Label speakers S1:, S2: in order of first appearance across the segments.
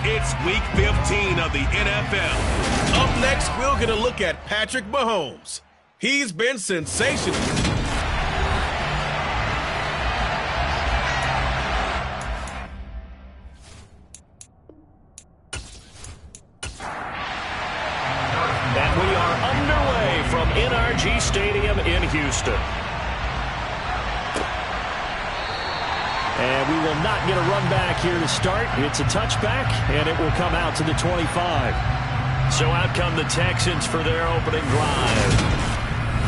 S1: It's Week 15 of the NFL. Up next, we'll get a look at Patrick Mahomes. He's been sensational.
S2: And we are underway from NRG Stadium in Houston. And we will not get a run back here to start. It's a touchback, and it will come out to the 25. So out come the Texans for their opening drive.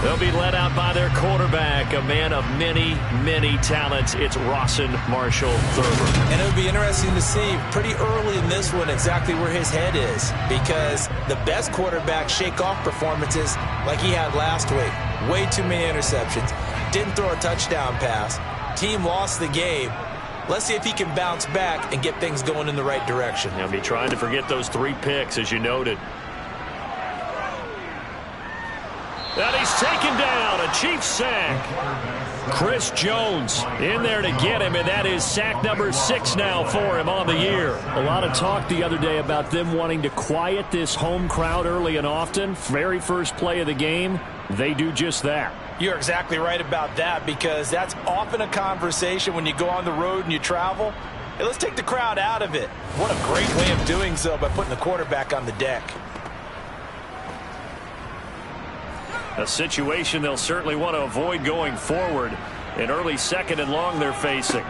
S2: They'll be led out by their quarterback, a man of many, many talents. It's Rawson Marshall Thurber.
S3: And it'll be interesting to see pretty early in this one exactly where his head is, because the best quarterback shake-off performances like he had last week. Way too many interceptions. Didn't throw a touchdown pass. Team lost the game. Let's see if he can bounce back and get things going in the right direction.
S2: He'll be trying to forget those 3 picks, as you noted. And he's taken down, a Chiefs sack. Chris Jones in there to get him, and that is sack number 6 now for him on the year. A lot of talk the other day about them wanting to quiet this home crowd early and often. Very first play of the game, they do just that.
S3: You're exactly right about that, because that's often a conversation when you go on the road and you travel. Hey, let's take the crowd out of it. What a great way of doing so by putting the quarterback on the deck.
S2: A situation they'll certainly want to avoid going forward. An early 2nd and long they're facing.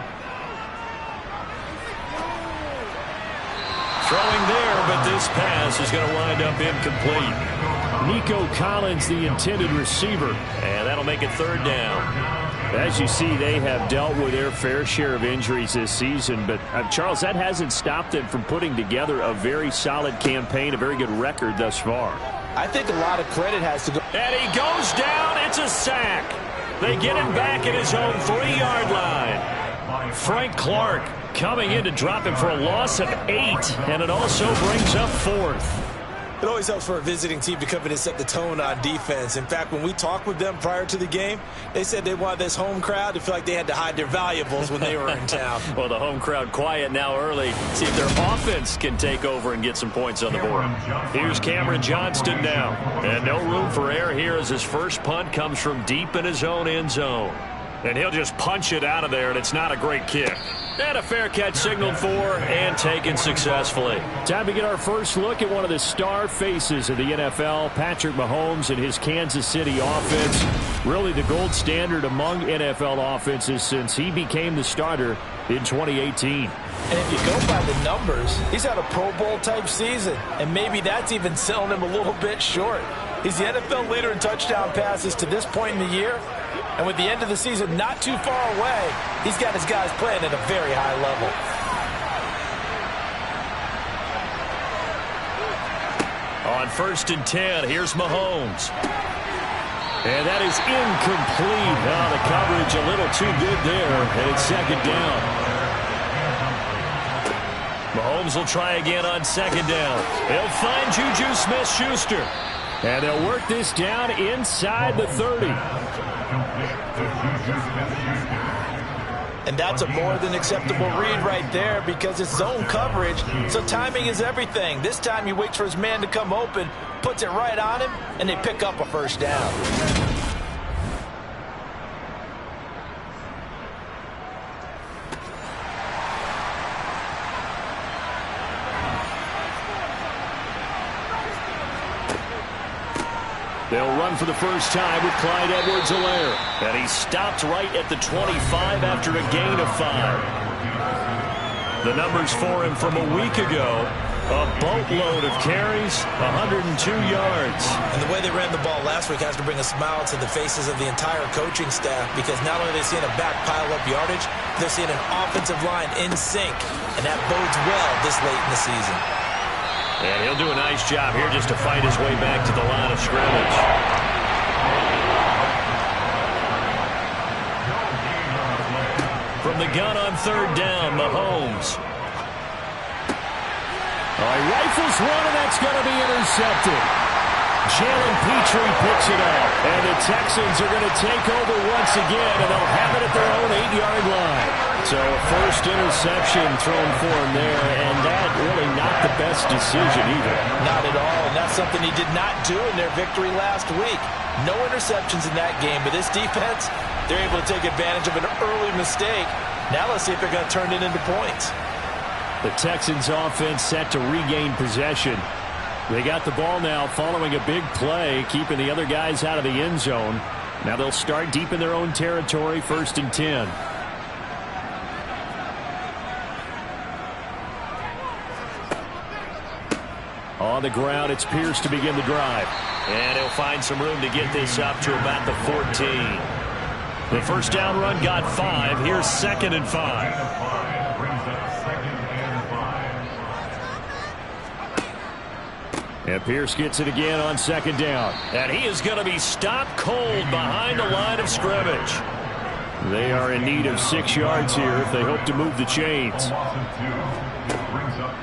S2: Throwing there, but this pass is going to wind up incomplete. Nico Collins, the intended receiver. And that'll make it 3rd down. As you see, they have dealt with their fair share of injuries this season. But, Charles, that hasn't stopped them from putting together a very solid campaign, a very good record thus far.
S3: I think a lot of credit has to go.
S2: And he goes down. It's a sack. They get him back at his own 3-yard line. Frank Clark coming in to drop him for a loss of 8. And it also brings up 4th.
S3: It always helps for a visiting team to come in and set the tone on defense. In fact, when we talked with them prior to the game, they said they wanted this home crowd to feel like they had to hide their valuables when they were in town.
S2: Well, the home crowd quiet now early. See if their offense can take over and get some points on the board. Here's Cameron Johnston now. And no room for error here as his first punt comes from deep in his own end zone. And he'll just punch it out of there, and it's not a great kick. And a fair catch signaled for and taken successfully. Time to get our first look at one of the star faces of the NFL, Patrick Mahomes and his Kansas City offense. Really the gold standard among NFL offenses since he became the starter in 2018.
S3: And if you go by the numbers, he's had a Pro Bowl type season, and maybe that's even selling him a little bit short. He's the NFL leader in touchdown passes to this point in the year. And with the end of the season not too far away, he's got his guys playing at a very high level.
S2: On 1st and 10, here's Mahomes. And that is incomplete. Now the coverage a little too good there, and it's 2nd down. Mahomes will try again on 2nd down. He'll find Juju Smith-Schuster. And they'll work this down inside the 30.
S3: And that's a more than acceptable read right there, because it's zone coverage, so timing is everything. This time he waits for his man to come open, puts it right on him, and they pick up a 1st down.
S2: They'll run for the first time with Clyde Edwards-Helaire. And he stopped right at the 25 after a gain of 5. The numbers for him from a week ago, a boatload of carries, 102 yards.
S3: And the way they ran the ball last week has to bring a smile to the faces of the entire coaching staff, because not only are they seeing a back pile up yardage, they're seeing an offensive line in sync. And that bodes well this late in the season.
S2: And he'll do a nice job here just to fight his way back to the line of scrimmage. From the gun on 3rd down, Mahomes. He rifles one, and that's going to be intercepted. Jalen Petrie picks it up. And the Texans are going to take over once again, and they'll have it at their own 8-yard line. So a first interception thrown for him there, and that really not the best decision either.
S3: Not at all, and that's something he did not do in their victory last week. No interceptions in that game, but this defense, they're able to take advantage of an early mistake. Now let's see if they're going to turn it into points.
S2: The Texans offense set to regain possession. They got the ball now following a big play, keeping the other guys out of the end zone. Now they'll start deep in their own territory, 1st and 10. On the ground, it's Pierce to begin the drive. And he'll find some room to get this up to about the 14. The first down run got 5. Here's 2nd and 5. And Pierce gets it again on 2nd down. And he is going to be stopped cold behind the line of scrimmage. They are in need of 6 yards here if they hope to move the chains.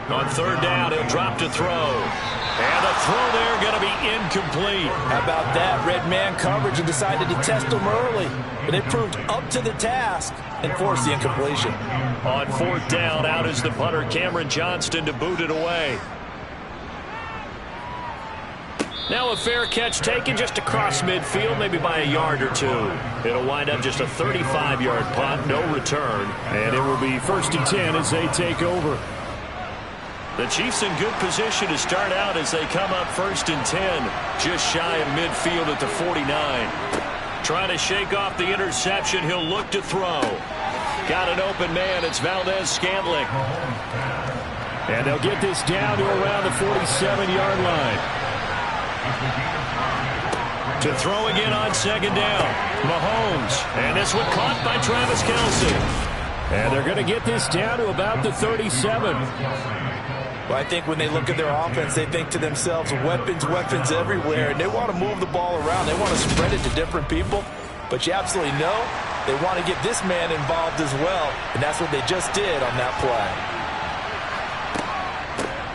S2: On 3rd down, he'll drop to throw. And the throw there going to be incomplete.
S3: How about that? Red man coverage and decided to test him early. But they proved up to the task and forced the incompletion.
S2: On 4th down, out is the punter, Cameron Johnston, to boot it away. Now a fair catch taken just across midfield, maybe by a yard or 2. It'll wind up just a 35-yard punt, no return. And it will be 1st and 10 as they take over. The Chiefs in good position to start out as they come up 1st and 10, just shy of midfield at the 49. Trying to shake off the interception, he'll look to throw. Got an open man, it's Valdez-Scantling. And they'll get this down to around the 47-yard line. To throw again on 2nd down. Mahomes. And this one caught by Travis Kelce. And they're going to get this down to about the 37.
S3: Well, I think when they look at their offense, they think to themselves, weapons, weapons everywhere. And they want to move the ball around. They want to spread it to different people. But you absolutely know they want to get this man involved as well. And that's what they just did on that play.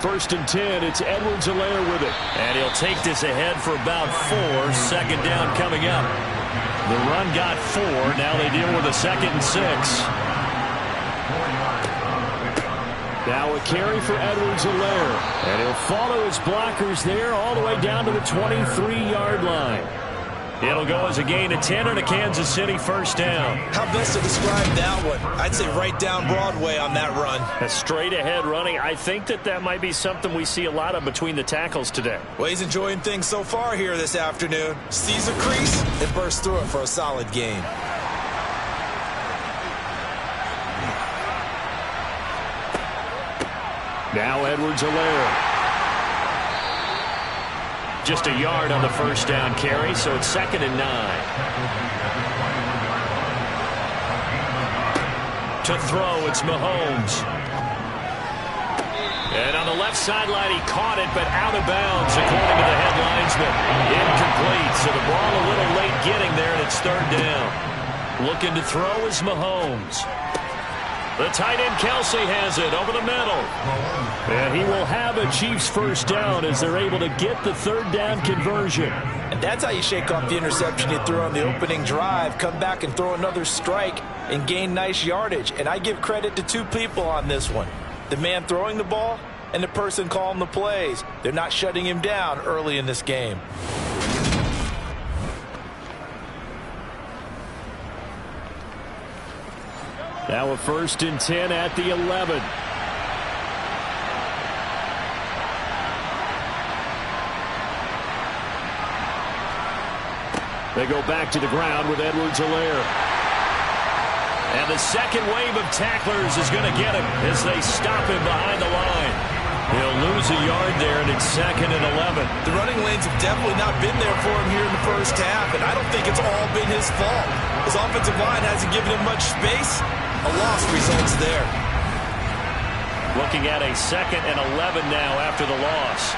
S2: 1st and 10, it's Edwards-Helaire with it. And he'll take this ahead for about 4. 2nd down coming up. The run got 4. Now they deal with a 2nd and 6. Now a carry for Edwards-Helaire. And he'll follow his blockers there all the way down to the 23-yard line. It'll go as a gain of 10 and a Kansas City 1st down.
S3: How best to describe that one? I'd say right down Broadway on that run.
S2: A straight ahead running. I think that might be something we see a lot of between the tackles today.
S3: Well, he's enjoying things so far here this afternoon. Sees a crease and bursts through it for a solid gain.
S2: Now Edwards-Helaire. Just a yard on the 1st down carry, so it's 2nd and 9. To throw, it's Mahomes. And on the left sideline, he caught it, but out of bounds, according to the head linesman. Incomplete, so the ball a little late getting there, and it's 3rd down. Looking to throw is Mahomes. The tight end Kelce has it over the middle. And he will have a Chiefs 1st down as they're able to get the 3rd down conversion.
S3: And that's how you shake off the interception you threw on the opening drive. Come back and throw another strike and gain nice yardage. And I give credit to 2 people on this one. The man throwing the ball and the person calling the plays. They're not shutting him down early in this game.
S2: Now a 1st and 10 at the 11. They go back to the ground with Edwards-Helaire. And the second wave of tacklers is going to get him as they stop him behind the line. He'll lose a yard there, and it's 2nd and 11.
S3: The running lanes have definitely not been there for him here in the 1st half, and I don't think it's all been his fault. His offensive line hasn't given him much space. A loss results there.
S2: Looking at a 2nd and 11 now after the loss.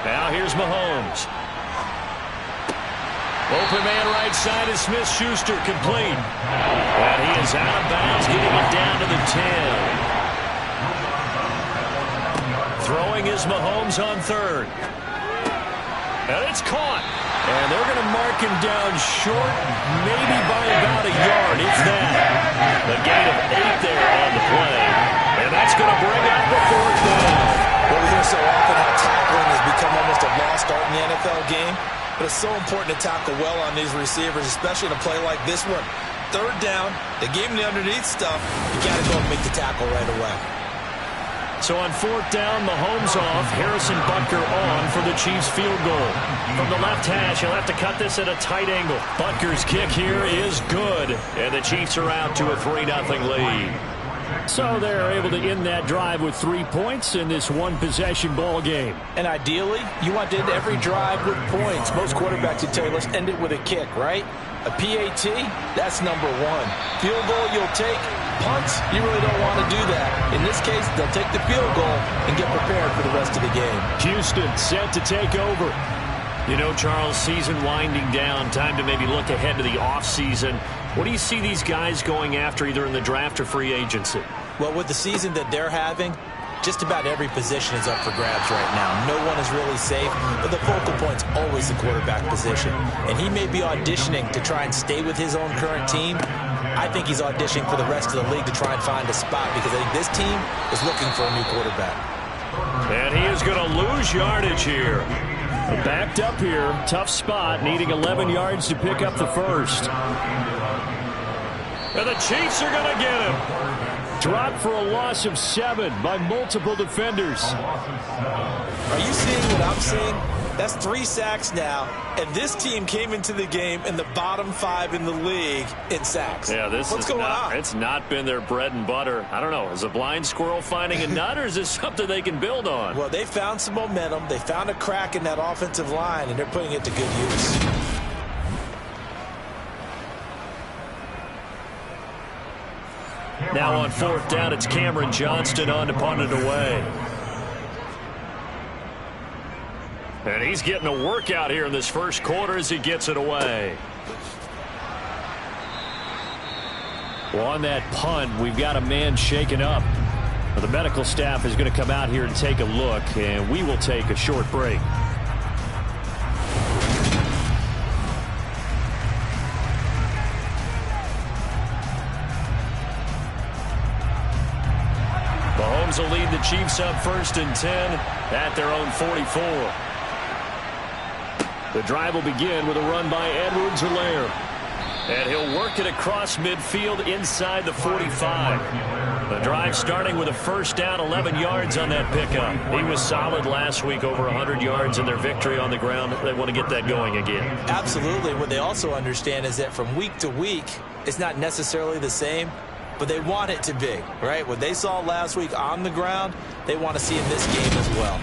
S2: Now here's Mahomes. Open man right side is Smith-Schuster, complete. And he is out of bounds, getting it down to the 10. Throwing is Mahomes on 3rd. And it's caught. And they're going to mark him down short, maybe by about a yard, if that. A gain of 8 there on the play. And that's going to bring up the 4th down.
S3: Well, we hear so often how tackling has become almost a lost art in the NFL game. But it's so important to tackle well on these receivers, especially in a play like this one. 3rd down, they gave him the underneath stuff. You got to go and make the tackle right away.
S2: So on 4th down, Mahomes off, Harrison Butker on for the Chiefs field goal. From the left hash, he'll have to cut this at a tight angle. Butker's kick here is good, and the Chiefs are out to a 3-0 lead. So they're able to end that drive with 3 points in this one-possession ball game.
S3: And ideally, you want to end every drive with points. Most quarterbacks would tell you, let's end it with a kick, right? A PAT, that's number 1. Field goal, you'll take. Punts, you really don't want to do that. In this case, they'll take the field goal and get prepared for the rest of the game.
S2: Houston set to take over. You know, Charles, season winding down, time to maybe look ahead to the offseason. What do you see these guys going after either in the draft or free agency?
S3: Well, with the season that they're having, just about every position is up for grabs right now. No one is really safe, but the focal point's always the quarterback position. And he may be auditioning to try and stay with his own current team. I think he's auditioning for the rest of the league to try and find a spot because I think this team is looking for a new quarterback.
S2: And he is going to lose yardage here. Backed up here, tough spot, needing 11 yards to pick up the first. And the Chiefs are going to get him. Dropped for a loss of 7 by multiple defenders.
S3: Are you seeing what I'm seeing? That's 3 sacks now, and this team came into the game in the bottom 5 in the league in sacks.
S2: Yeah, what's going on? It's not been their bread and butter. I don't know. Is a blind squirrel finding a nut, or is this something they can build on?
S3: Well, they found some momentum. They found a crack in that offensive line, and they're putting it to good use.
S2: Now on 4th down, it's Cameron Johnston on to punt it away. And he's getting a workout here in this first quarter as he gets it away. Well, on that punt, we've got a man shaken up. Well, the medical staff is going to come out here and take a look, and we will take a short break. Mahomes will lead the Chiefs up 1st and 10 at their own 44. The drive will begin with a run by Edwards-Helaire. And he'll work it across midfield inside the 45. The drive starting with a 1st down, 11 yards on that pickup. He was solid last week, over 100 yards in their victory on the ground. They want to get that going again.
S3: Absolutely. What they also understand is that from week to week, it's not necessarily the same, but they want it to be, right? What they saw last week on the ground, they want to see in this game as well.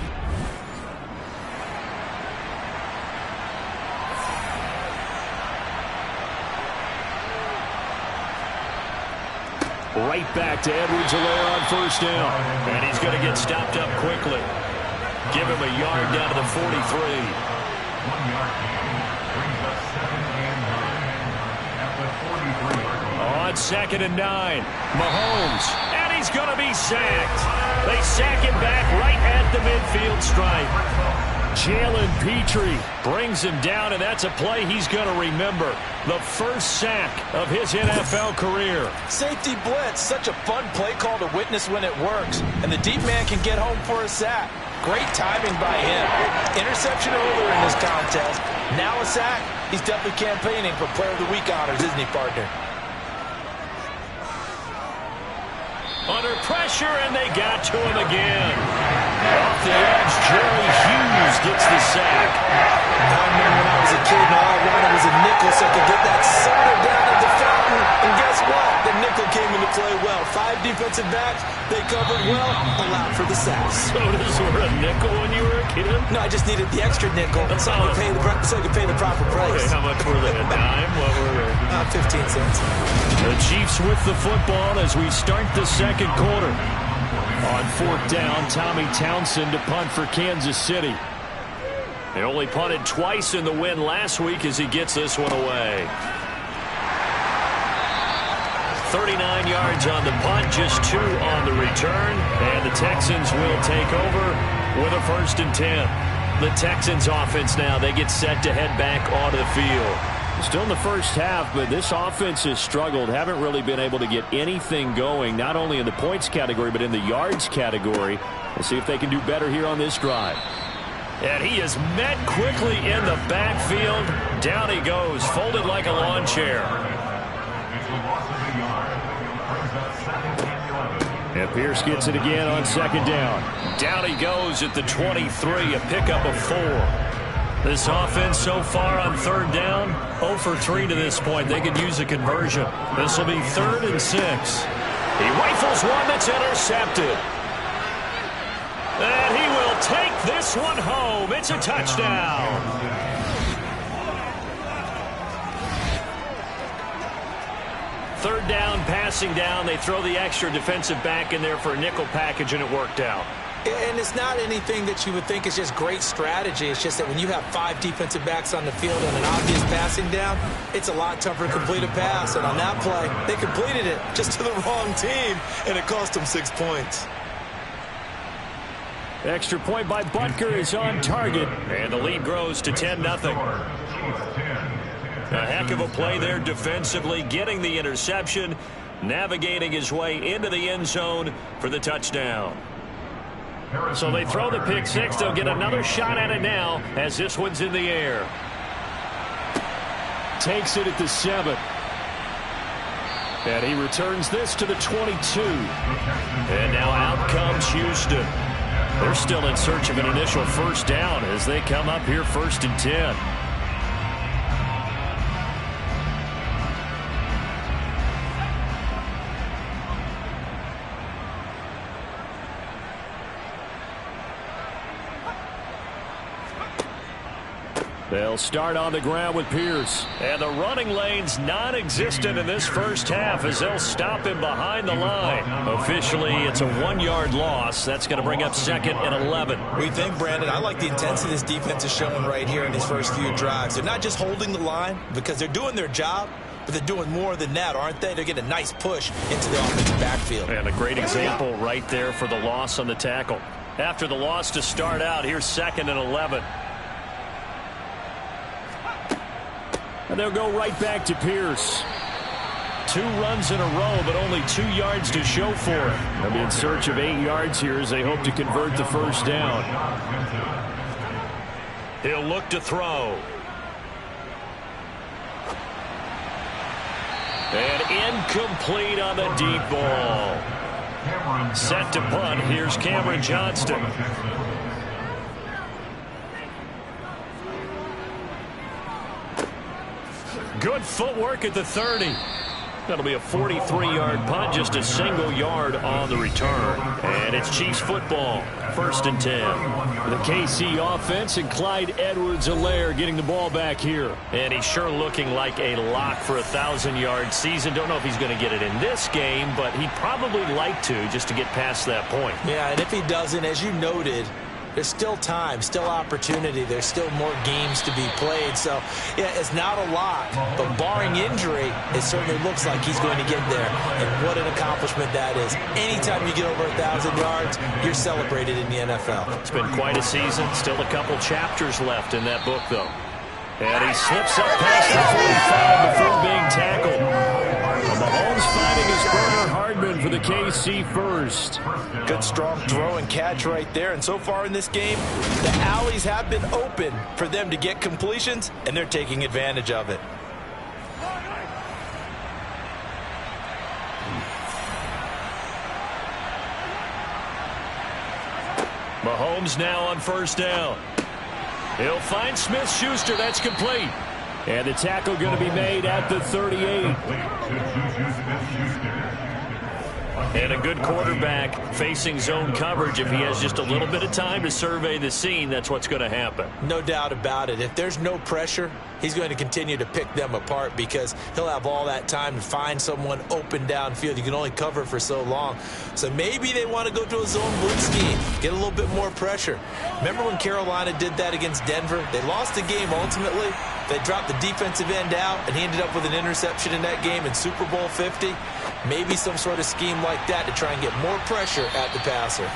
S2: Right back to Edwards-Helaire on 1st down. And he's going to get stopped up quickly. Give him a yard down to the 43.
S4: 1 yard brings us 2nd and 9 at the 43.
S2: On 2nd and 9, Mahomes. And he's going to be sacked. They sack him back right at the midfield stripe. Jalen Petrie brings him down, and that's a play he's going to remember. The first sack of his NFL career.
S3: Safety blitz, such a fun play call to witness when it works. And the deep man can get home for a sack. Great timing by him. Interception earlier in this contest. Now a sack. He's definitely campaigning for Player of the Week honors, isn't he, partner?
S2: Under pressure, and they got to him again. Off the edge, Jerry Hughes gets the sack.
S3: I remember when I was a kid and all I wanted was a nickel so I could get that soda down at the fountain. And guess what? The nickel came into play well. 5 defensive backs, they covered well, allowed for the sack.
S2: Sodas were a nickel when you were a kid?
S3: No, I just needed the extra nickel so I could pay the proper price.
S2: Okay, how much were they? A dime? What were they?
S3: 15 cents.
S2: The Chiefs with the football as we start the second quarter. On 4th down, Tommy Townsend to punt for Kansas City. They only punted twice in the win last week as he gets this one away. 39 yards on the punt, just 2 on the return. And the Texans will take over with a 1st and 10. The Texans offense now, they get set to head back onto the field. Still in the first half, but this offense has struggled. Haven't really been able to get anything going, not only in the points category, but in the yards category. We'll see if they can do better here on this drive. And he is met quickly in the backfield. Down he goes, folded like a lawn chair. And Pierce gets it again on second down. Down he goes at the 23, a pickup of 4. This offense so far on third down, 0 for 3 to this point. They could use a conversion. This will be 3rd and 6. He rifles one that's intercepted. And he will take this one home. It's a touchdown. Third down, passing down. They throw the extra defensive back in there for a nickel package, and it worked out.
S3: And it's not anything that you would think is just great strategy. It's just that when you have 5 defensive backs on the field on an obvious passing down, it's a lot tougher to complete a pass. And on that play, they completed it just to the wrong team, and it cost them 6 points.
S2: Extra point by Butker is on target, and the lead grows to 10-0. A heck of a play there defensively, getting the interception, navigating his way into the end zone for the touchdown. So they throw the pick 6. They'll get another shot at it now as this one's in the air. Takes it at the 7. And he returns this to the 22. And now out comes Houston. They're still in search of an initial first down as they come up here 1st and 10. They'll start on the ground with Pierce. And the running lane's non-existent in this first half as they'll stop him behind the line. Officially, it's a 1-yard loss. That's going to bring up 2nd and 11.
S3: We think, Brandon, I like the intensity this defense is showing right here in these first few drives. They're not just holding the line because they're doing their job, but they're doing more than that, aren't they? They're getting a nice push into the offensive backfield.
S2: And a great example right there for the loss on the tackle. After the loss to start out, here's 2nd and 11. And they'll go right back to Pierce. 2 runs in a row, but only 2 yards to show for it. They'll be in search of 8 yards here as they hope to convert the first down. He'll look to throw. And incomplete on the deep ball. Set to punt. Here's Cameron Johnston. Good footwork at the 30. That'll be a 43-yard punt, just a single yard on the return. And it's Chiefs football, 1st and 10. The KC offense and Clyde Edwards-Helaire getting the ball back here. And he's sure looking like a lock for a 1,000-yard season. Don't know if he's going to get it in this game, but he'd probably like to just to get past that point.
S3: Yeah, and if he doesn't, as you noted, there's still time, still opportunity. There's still more games to be played. So, yeah, it's not a lot. But barring injury, it certainly looks like he's going to get there. And what an accomplishment that is. Anytime you get over 1,000 yards, you're celebrated in the NFL.
S2: It's been quite a season. Still a couple chapters left in that book, though. And he slips up past the 45 before being tackled. Mahomes finding his Bernard Hardman for the KC first.
S3: Good strong throw and catch right there. And so far in this game, the alleys have been open for them to get completions, and they're taking advantage of it.
S2: Mahomes now on first down. He'll find Smith-Schuster. That's complete. And the tackle going to be made at the 38. And a good quarterback facing zone coverage. If he has just a little bit of time to survey the scene, that's what's going to happen.
S3: No doubt about it. If there's no pressure, he's going to continue to pick them apart because he'll have all that time to find someone open downfield. You can only cover for so long. So maybe they want to go to a zone blitz scheme, get a little bit more pressure. Remember when Carolina did that against Denver? They lost the game ultimately. They dropped the defensive end out, and he ended up with an interception in that game in Super Bowl 50. Maybe some sort of scheme like that to try and get more pressure at the passer.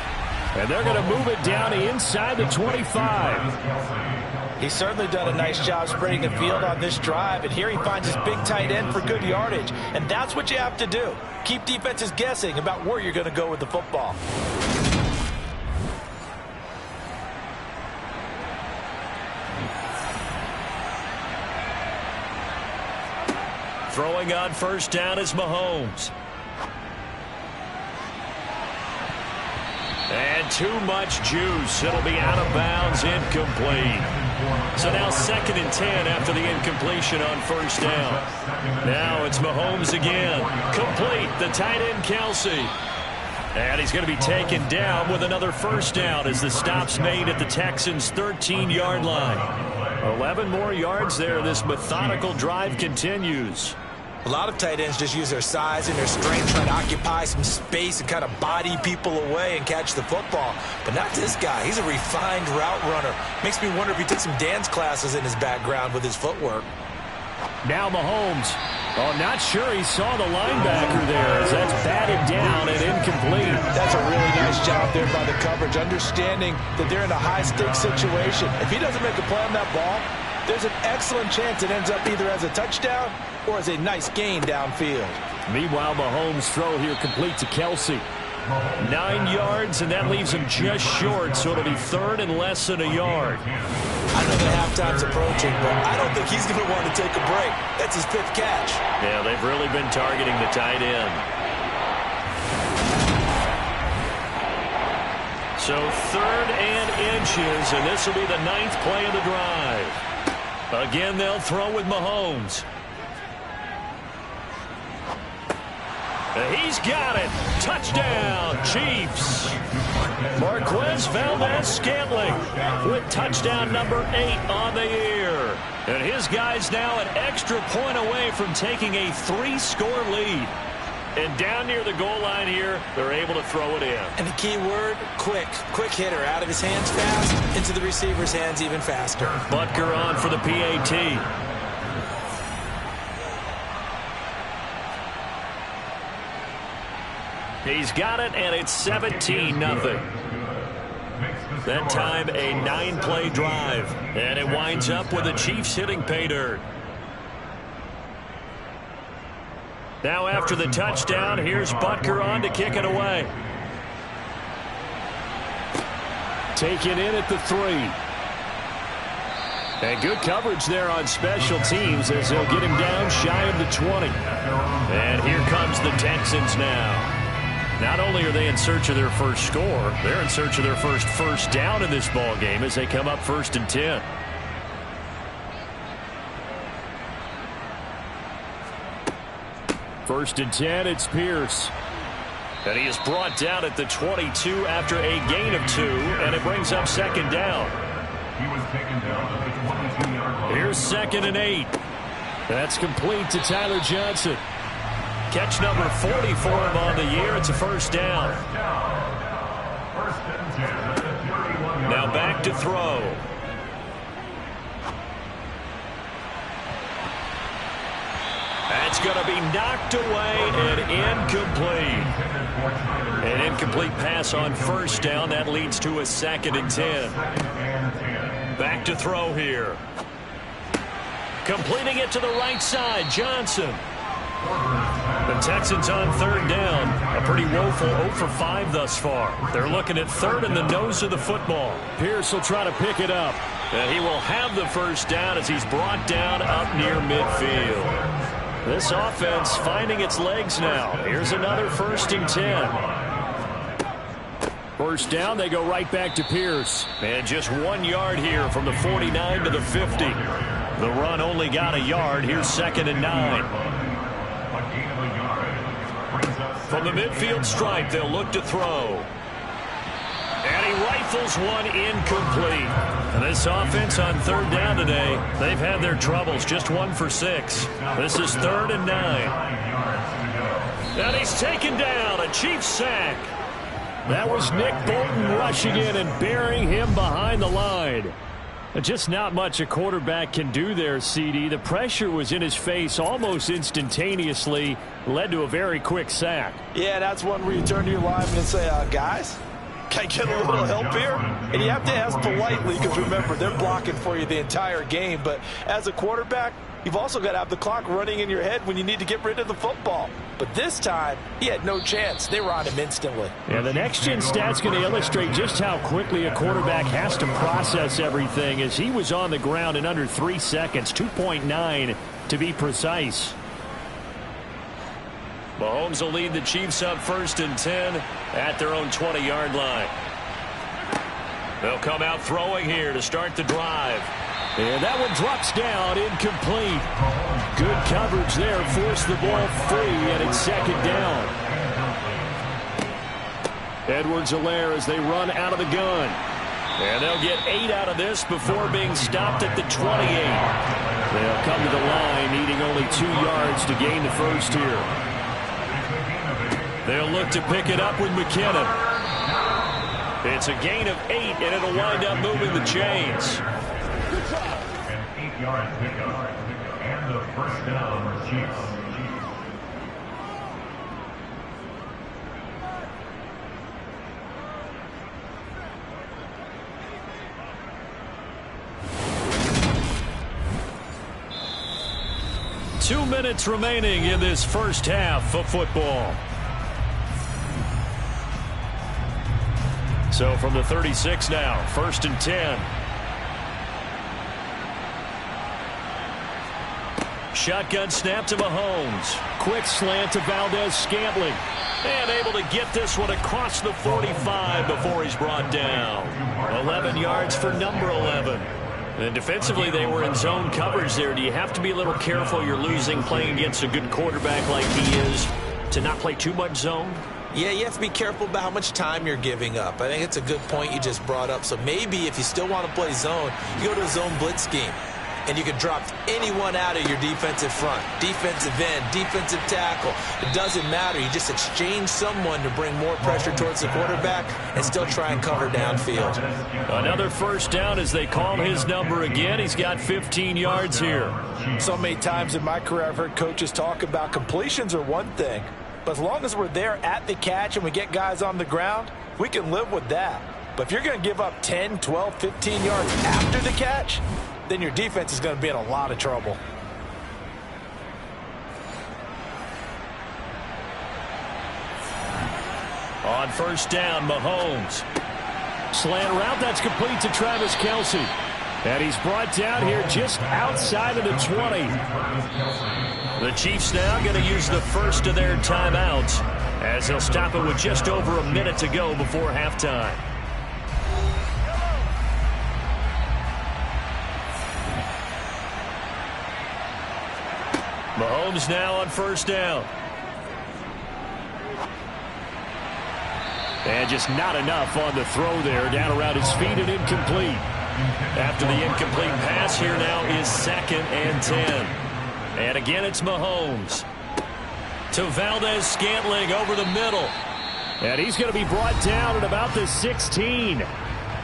S2: And they're going to move it down inside the 25.
S3: He's certainly done a nice job spreading the field on this drive, and here he finds his big tight end for good yardage. And that's what you have to do. Keep defenses guessing about where you're going to go with the football.
S2: Throwing on first down is Mahomes. And too much juice. It'll be out of bounds, incomplete. So now 2nd and 10 after the incompletion on first down. Now it's Mahomes again. Complete, the tight end Kelsey. And he's going to be taken down with another first down as the stop's made at the Texans' 13-yard line. 11 more yards there. This methodical drive continues.
S3: A lot of tight ends just use their size and their strength, trying to occupy some space and kind of body people away and catch the football. But not this guy. He's a refined route runner. Makes me wonder if he took some dance classes in his background with his footwork.
S2: Now Mahomes. Oh, not sure he saw the linebacker there as that's batted down and incomplete.
S3: That's a really nice job there by the coverage, understanding that they're in a high-stakes situation. If he doesn't make a play on that ball, there's an excellent chance it ends up either as a touchdown or as a nice gain downfield.
S2: Meanwhile, Mahomes' throw here complete to Kelsey. 9 yards, and that leaves him just short, so it'll be 3rd and less than a yard.
S3: I know that halftime's approaching, but I don't think he's going to want to take a break. That's his 5th catch.
S2: Yeah, they've really been targeting the tight end. So 3rd and inches, and this will be the 9th play of the drive. Again, they'll throw with Mahomes. He's got it. Touchdown, Chiefs. Marquez Valdez-Scantling with touchdown number 8 on the year. And his guys now an extra point away from taking a 3-score lead. And down near the goal line here, they're able to throw it in.
S3: And the key word, quick. Quick hitter. Out of his hands fast, into the receiver's hands even faster.
S2: Butker on for the PAT. He's got it, and it's 17-0. That time, a 9-play drive. And it winds up with the Chiefs hitting pay dirt. Now after the touchdown, here's Butker on to kick it away. Taken in at the 3. And good coverage there on special teams as they'll get him down shy of the 20. And here comes the Texans now. Not only are they in search of their first score, they're in search of their first down in this ball game as they come up 1st and 10. First and 10, it's Pierce. And he is brought down at the 22 after a gain of 2, and it brings up 2nd down.
S4: He was taken down at the 22-yard line.
S2: Here's 2nd and 8. That's complete to Tyler Johnson. Catch number 40 for him on the year. It's a first down. Now back to throw. That's going to be knocked away and incomplete. An incomplete pass on first down. That leads to a 2nd and 10. Back to throw here. Completing it to the right side, Johnson. The Texans on 3rd down. A pretty woeful 0 for 5 thus far. They're looking at 3rd in the nose of the football. Pierce will try to pick it up. And he will have the first down as he's brought down up near midfield. This offense finding its legs now. Here's another 1st and 10. First down, they go right back to Pierce. And just 1 yard here from the 49 to the 50. The run only got a yard. Here's 2nd and 9. From the midfield stripe, they'll look to throw. And he rifles one incomplete. And this offense on 3rd down today, they've had their troubles. Just 1 for 6. This is 3rd and 9. And he's taken down. A Chiefs sack. That was Nick Bolton rushing in and burying him behind the line. Just not much a quarterback can do there, CD. The pressure was in his face almost instantaneously, led to a very quick sack.
S3: Yeah, that's one where you turn to your lineman and say, guys, Can I get a little help here? And you have to ask politely because, remember, they're blocking for you the entire game. But as a quarterback, you've also got to have the clock running in your head when you need to get rid of the football. But this time, he had no chance. They were on him instantly.
S2: Yeah, the next-gen stat's going to illustrate just how quickly a quarterback has to process everything, as he was on the ground in under 3 seconds, 2.9 to be precise. Mahomes will lead the Chiefs up 1st and 10 at their own 20-yard line. They'll come out throwing here to start the drive. And that one drops down, incomplete. Good coverage there, forced the ball free, and it's 2nd down. Edwards-Helaire as they run out of the gun. And they'll get 8 out of this before being stopped at the 28. They'll come to the line, needing only 2 yards to gain the first here. They'll look to pick it up with McKinnon. It's a gain of 8, and it'll wind up moving the chains.
S4: An 8-yard pickup. And the first down, Chiefs.
S2: Two minutes remaining in this first half of football. So from the 36 now, 1st and 10. Shotgun snap to Mahomes. Quick slant to Valdez-Scantling. And able to get this one across the 45 before he's brought down. 11 yards for number 11. And defensively, they were in zone coverage there. Do you have to be a little careful? You're losing playing against a good quarterback like he is to not play too much zone?
S3: Yeah, you have to be careful about how much time you're giving up. I think it's a good point you just brought up. So maybe if you still want to play zone, you go to a zone blitz scheme. And you can drop anyone out of your defensive front, defensive end, defensive tackle. It doesn't matter. You just exchange someone to bring more pressure towards the quarterback and still try and cover downfield.
S2: Another first down as they call his number again. He's got 15 yards here.
S3: So many times in my career I've heard coaches talk about completions are one thing. But as long as we're there at the catch and we get guys on the ground, we can live with that. But if you're going to give up 10, 12, 15 yards after the catch, then your defense is going to be in a lot of trouble.
S2: On first down, Mahomes. Slant route, that's complete to Travis Kelce. And he's brought down here just outside of the 20. The Chiefs now going to use the first of their timeouts as they'll stop it with just over a minute to go before halftime. Mahomes now on first down. And just not enough on the throw there. Down around his feet and incomplete. After the incomplete pass, here now is 2nd and 10. And again, it's Mahomes. To Valdez-Scantling over the middle. And he's going to be brought down at about the 16.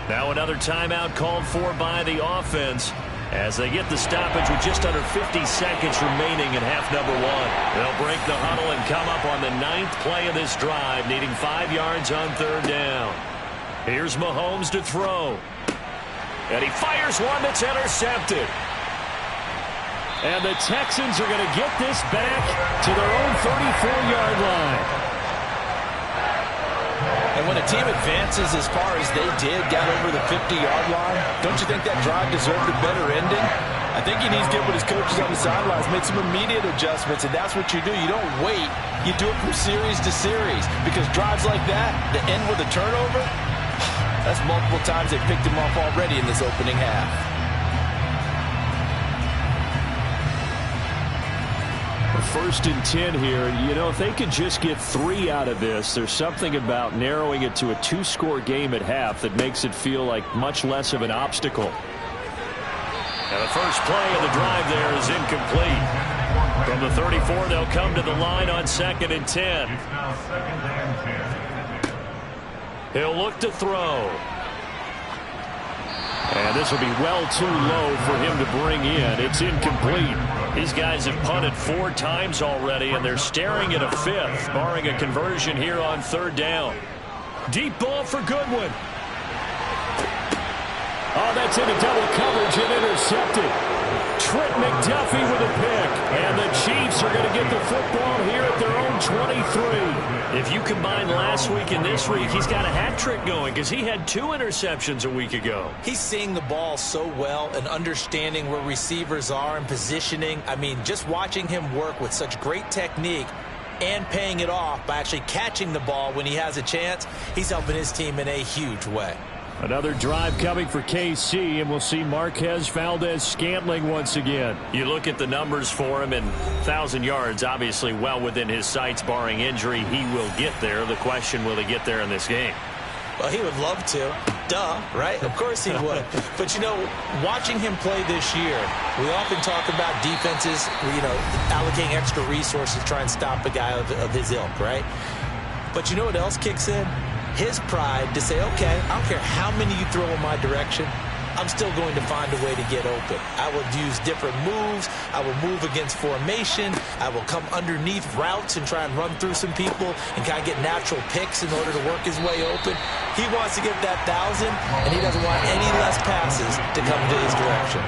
S2: Now another timeout called for by the offense as they get the stoppage with just under 50 seconds remaining in half number 1. They'll break the huddle and come up on the 9th play of this drive, needing 5 yards on 3rd down. Here's Mahomes to throw. And he fires one that's intercepted. And the Texans are going to get this back to their own 34-yard line.
S3: And when a team advances as far as they did, got over the 50-yard line, don't you think that drive deserved a better ending? I think he needs to get with his coaches on the sidelines, make some immediate adjustments, and that's what you do. You don't wait. You do it from series to series, because drives like that end with a turnover, that's multiple times they picked him off already in this opening half.
S2: First and 10 here. You know, if they could just get 3 out of this, there's something about narrowing it to a 2-score game at half that makes it feel like much less of an obstacle. And the first play of the drive there is incomplete. From the 34, they'll come to the line on 2nd and 10.
S4: It's now 2nd and 10.
S2: He'll look to throw. And this will be well too low for him to bring in. It's incomplete. These guys have punted 4 times already, and they're staring at a 5th, barring a conversion here on 3rd down. Deep ball for Goodwin. Oh, that's into double coverage and intercepted. Trent McDuffie with a pick. And the Chiefs are going to get the football here at their own 23. If you combine last week and this week, he's got a hat trick going because he had 2 interceptions a week ago.
S3: He's seeing the ball so well and understanding where receivers are and positioning. I mean, just watching him work with such great technique and paying it off by actually catching the ball when he has a chance, he's helping his team in a huge way.
S2: Another drive coming for KC, and we'll see Marquez Valdez-Scantling once again. You look at the numbers for him, and 1,000 yards, obviously well within his sights, barring injury. He will get there. The question, will he get there in this game?
S3: Well, he would love to. Duh, right? Of course he would. But, you know, watching him play this year, we often talk about defenses, you know, allocating extra resources to try and stop a guy of his ilk, right? But you know what else kicks in? His pride to say, okay, I don't care how many you throw in my direction, I'm still going to find a way to get open. I will use different moves. I will move against formation. I will come underneath routes and try and run through some people and kind of get natural picks in order to work his way open. He wants to get that 1,000, and he doesn't want any less passes to come to his direction.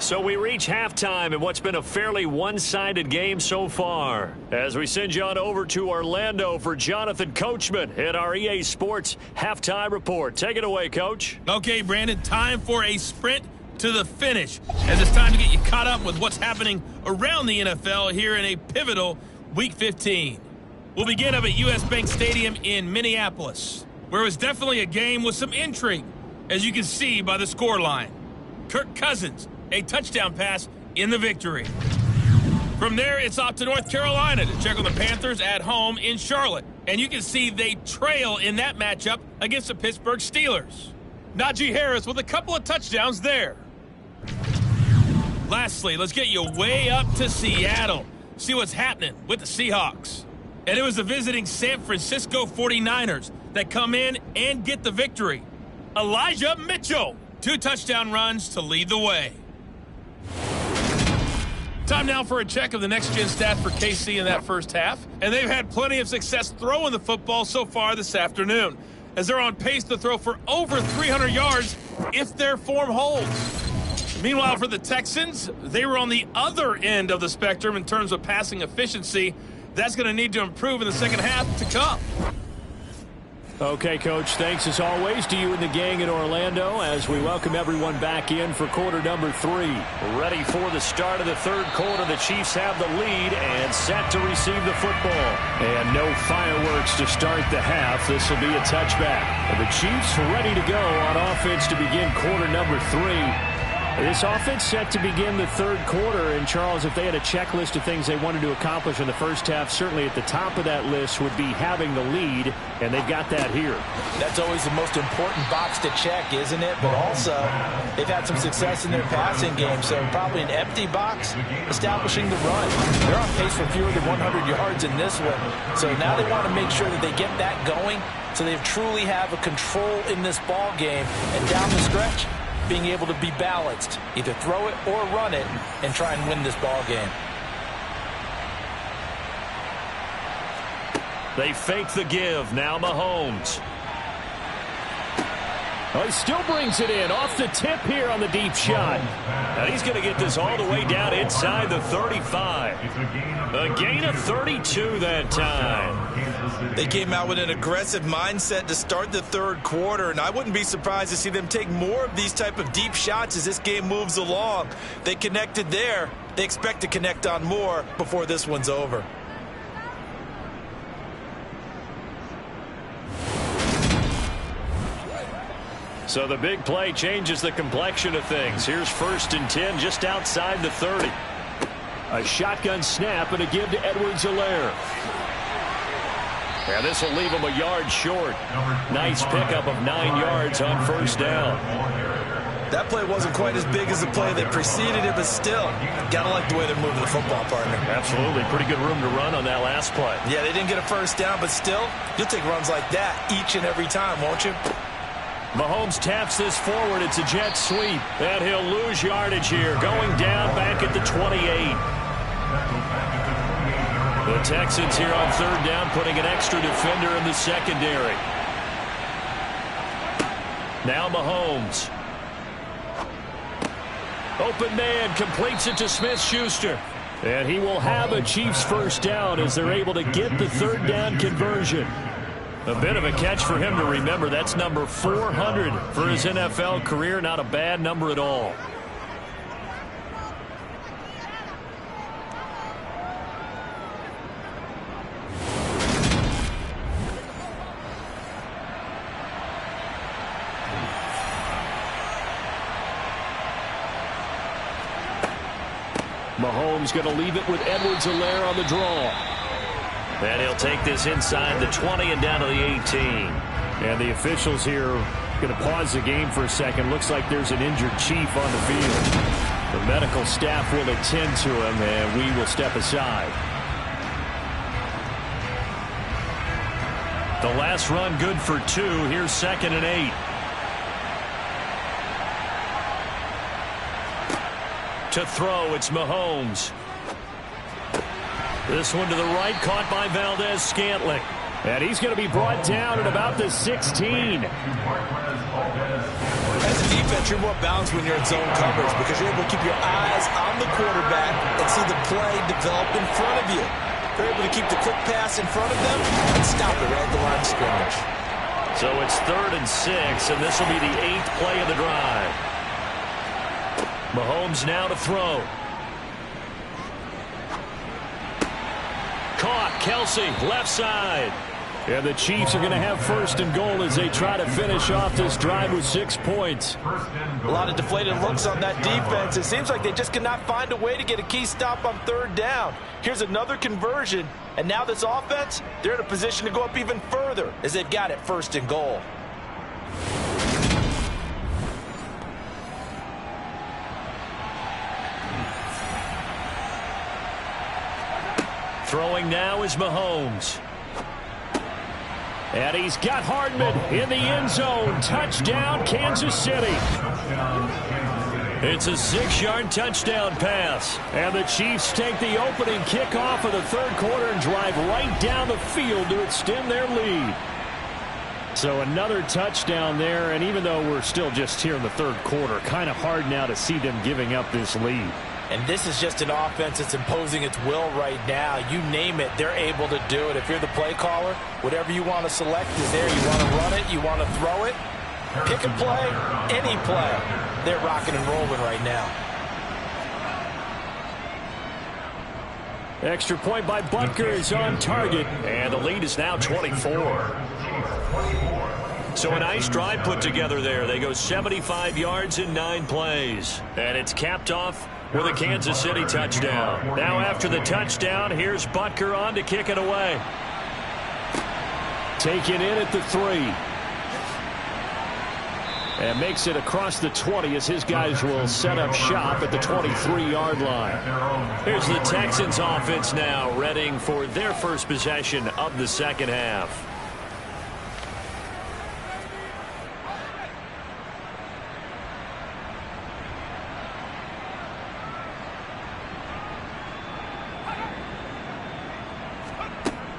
S2: So we reach halftime in what's been a fairly one-sided game so far. As we send you on over to Orlando for Jonathan Coachman at our EA Sports Halftime Report. Take it away, Coach.
S5: Okay, Brandon, time for a sprint to the finish, as it's time to get you caught up with what's happening around the NFL here in a pivotal Week 15. We'll begin up at U.S. Bank Stadium in Minneapolis, where it was definitely a game with some intrigue, as you can see by the scoreline. Kirk Cousins, a touchdown pass in the victory. From there, it's off to North Carolina to check on the Panthers at home in Charlotte. And you can see they trail in that matchup against the Pittsburgh Steelers. Najee Harris with a couple of touchdowns there. Lastly, let's get you way up to Seattle. See what's happening with the Seahawks. And it was the visiting San Francisco 49ers that come in and get the victory. Elijah Mitchell, 2 touchdown runs to lead the way. Time now for a check of the next-gen stats for KC in that first half. And they've had plenty of success throwing the football so far this afternoon, as they're on pace to throw for over 300 yards if their form holds. Meanwhile, for the Texans, they were on the other end of the spectrum in terms of passing efficiency. That's going to need to improve in the second half to come.
S2: Okay, Coach, thanks as always to you and the gang in Orlando as we welcome everyone back in for quarter number 3. Ready for the start of the third quarter. The Chiefs have the lead and set to receive the football. And no fireworks to start the half. This will be a touchback. And the Chiefs ready to go on offense to begin quarter number 3. This offense set to begin the third quarter. And, Charles, if they had a checklist of things they wanted to accomplish in the first half, certainly at the top of that list would be having the lead, and they've got that here.
S3: That's always the most important box to check, isn't it? But also, they've had some success in their passing game, so probably an empty box establishing the run. They're on pace for fewer than 100 yards in this one, so now they want to make sure that they get that going so they truly have a control in this ball game, and down the stretch, being able to be balanced, either throw it or run it, and try and win this ball game.
S2: They fake the give. Now Mahomes. Oh, he still brings it in off the tip here on the deep shot. And he's going to get this all the way down inside the 35. A gain of 32 that time.
S3: They came out with an aggressive mindset to start the third quarter, and I wouldn't be surprised to see them take more of these type of deep shots as this game moves along. They connected there. They expect to connect on more before this one's over.
S2: So the big play changes the complexion of things. Here's 1st and 10 just outside the 30. A shotgun snap and a give to Edwards-Helaire. And this will leave him a yard short. Nice pickup of 9 yards on first down.
S3: That play wasn't quite as big as the play that preceded it, but still, gotta like the way they're moving the football, partner.
S2: Absolutely. Pretty good room to run on that last play.
S3: Yeah, they didn't get a first down, but still, you'll take runs like that each and every time, won't you?
S2: Mahomes taps this forward. It's a jet sweep. And he'll lose yardage here. Going down back at the 28. The Texans here on third down, putting an extra defender in the secondary. Now Mahomes. Open man, completes it to Smith-Schuster. And he will have a Chiefs first down as they're able to get the third down conversion. A bit of a catch for him to remember. That's number 400 for his NFL career. Not a bad number at all. Mahomes going to leave it with Edwards-Helaire on the draw. And he'll take this inside the 20 and down to the 18. And the officials here going to pause the game for a second. Looks like there's an injured Chief on the field. The medical staff will attend to him, and we will step aside. The last run good for 2. Here's 2nd and 8. To throw, it's Mahomes. This one to the right, caught by Valdez-Scantling. And he's going to be brought down at about the 16.
S3: As a defense, you're more balanced when you're in zone coverage because you're able to keep your eyes on the quarterback and see the play develop in front of you. You're able to keep the quick pass in front of them and stop it right at the line of scrimmage.
S2: So it's 3rd and 6, and this will be the 8th play of the drive. Mahomes now to throw. Caught, Kelsey, left side. And the Chiefs are going to have 1st and goal as they try to finish off this drive with 6 points.
S3: A lot of deflated looks on that defense. It seems like they just cannot find a way to get a key stop on 3rd down. Here's another conversion, and now this offense, they're in a position to go up even further as they've got it 1st and goal.
S2: Throwing now is Mahomes. And he's got Hardman in the end zone. Touchdown, Kansas City. It's a 6-yard touchdown pass. And the Chiefs take the opening kickoff of the 3rd quarter and drive right down the field to extend their lead. So another touchdown there, and even though we're still just here in the 3rd quarter, kind of hard now to see them giving up this lead.
S3: And this is just an offense that's imposing its will right now. You name it, they're able to do it. If you're the play caller, whatever you want to select is there. You want to run it, you want to throw it. Pick a play, any play. They're rocking and rolling right now.
S2: Extra point by Butker is on target, and the lead is now 24. So a nice drive put together there. They go 75 yards in 9 plays. And it's capped off with a Kansas City touchdown. Now after the touchdown, here's Butker on to kick it away. Taken in at the 3. And makes it across the 20 as his guys will set up shop at the 23-yard line. Here's the Texans offense now, readying for their first possession of the 2nd half.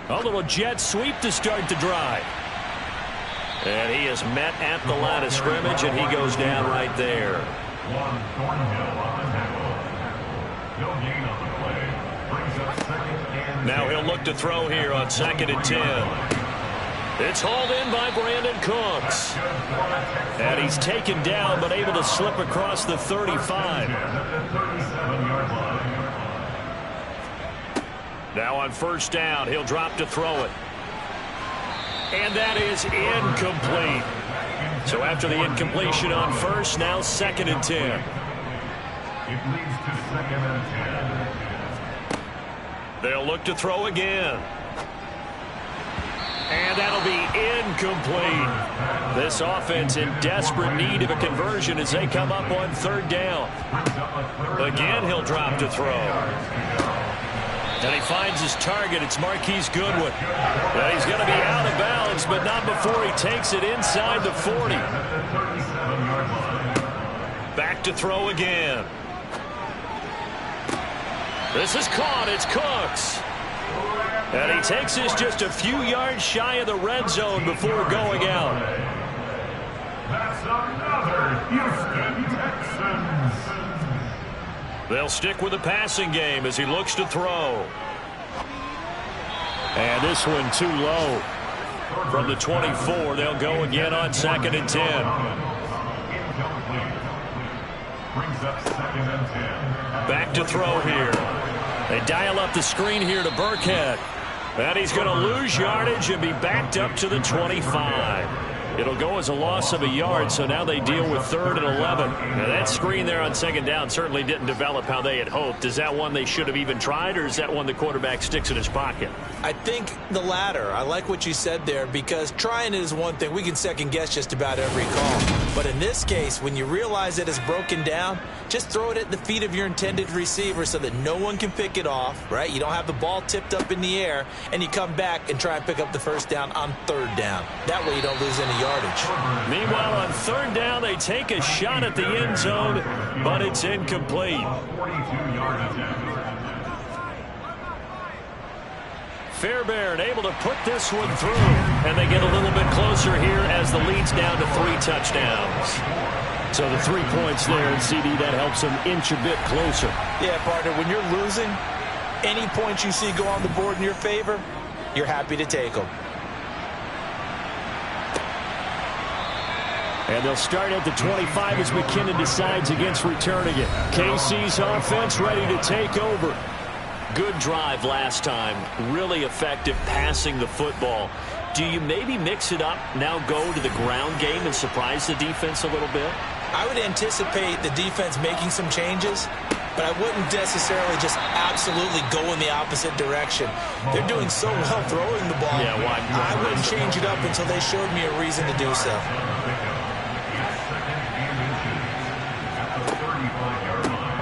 S2: A little jet sweep to start the drive. And he is met at the line of scrimmage, and he goes down right there. Now he'll look to throw here on 2nd and 10. It's hauled in by Brandon Cooks. And he's taken down, but able to slip across the 35. Now on 1st down, he'll drop to throw it. And that is incomplete. So after the incompletion on 1st, now 2nd and 10.
S4: It leads to 2nd and 10.
S2: They'll look to throw again. And that'll be incomplete. This offense in desperate need of a conversion as they come up on 3rd down. Again, he'll drop to throw. And he finds his target. It's Marquise Goodwin. Well, he's going to be out of bounds, but not before he takes it inside the 40. Back to throw again. This is caught. It's Cooks. And he takes this just a few yards shy of the red zone before going out.
S4: That's another Houston Texans.
S2: They'll stick with the passing game as he looks to throw. And this one too low. From the 24, they'll go again on 2nd and 10.
S4: Brings up 2nd and 10.
S2: Back to throw here. They dial up the screen here to Burkhead. And he's going to lose yardage and be backed up to the 25. It'll go as a loss of a yard, so now they deal with 3rd and 11. Now that screen there on 2nd down certainly didn't develop how they had hoped. Is that one they should have even tried, or is that one the quarterback sticks in his pocket?
S3: I think the latter. I like what you said there, because trying it is one thing. We can second guess just about every call. But in this case, when you realize it is broken down, just throw it at the feet of your intended receiver so that no one can pick it off, right? You don't have the ball tipped up in the air, and you come back and try and pick up the 1st down on 3rd down. That way you don't lose any yardage.
S2: Meanwhile, on 3rd down, they take a shot at the end zone, but it's incomplete.
S4: 42-yard attempt.
S2: Fairbairn able to put this one through, and they get a little bit closer here as the lead's down to 3 touchdowns. So the 3 points there, and CD, that helps them inch a bit closer.
S3: Yeah, partner, when you're losing, any points you see go on the board in your favor, you're happy to take them.
S2: And they'll start at the 25 as McKinnon decides against returning it. KC's offense ready to take over. Good drive last time. Really effective passing the football. Do you maybe mix it up, now go to the ground game and surprise the defense a little bit?
S3: I would anticipate the defense making some changes, but I wouldn't necessarily just absolutely go in the opposite direction. They're doing so well throwing the ball.
S2: Yeah, why?
S3: I wouldn't change it up until they showed me a reason to do so.